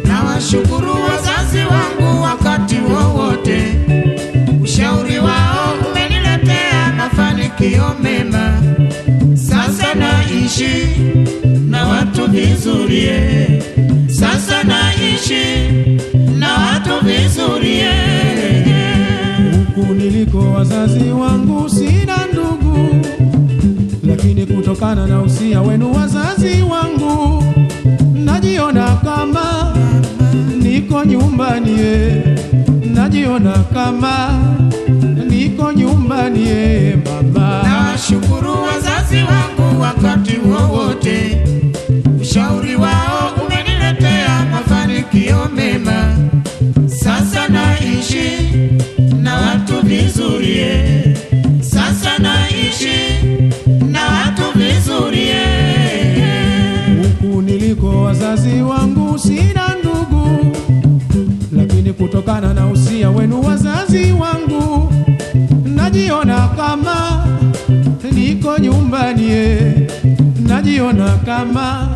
Nawashukuru wazazi wangu wakati wowote, ushauri wao umeniletea mafanikio mema. Sasa naishi na watu vizuri, sasa naishi na watu vizuri. Huku niliko wazazi wangu sina ndugu, lakini kutokana na usia wenu wazazi wangu, najiona kama niko nyumbani, najiona kama niko nyumbani mama. Nawashukuru wazazi wangu wakati wowote, ushauri wao umeniletea mafanikio mema. Sasa naishi na watu vizuri, sasa naishi na watu vizuri. Huku niliko wazazi wangu sina ndugu, lakini kutokana na usia wenu wazazi wangu, najiona kama niko nyumbani, najiona kama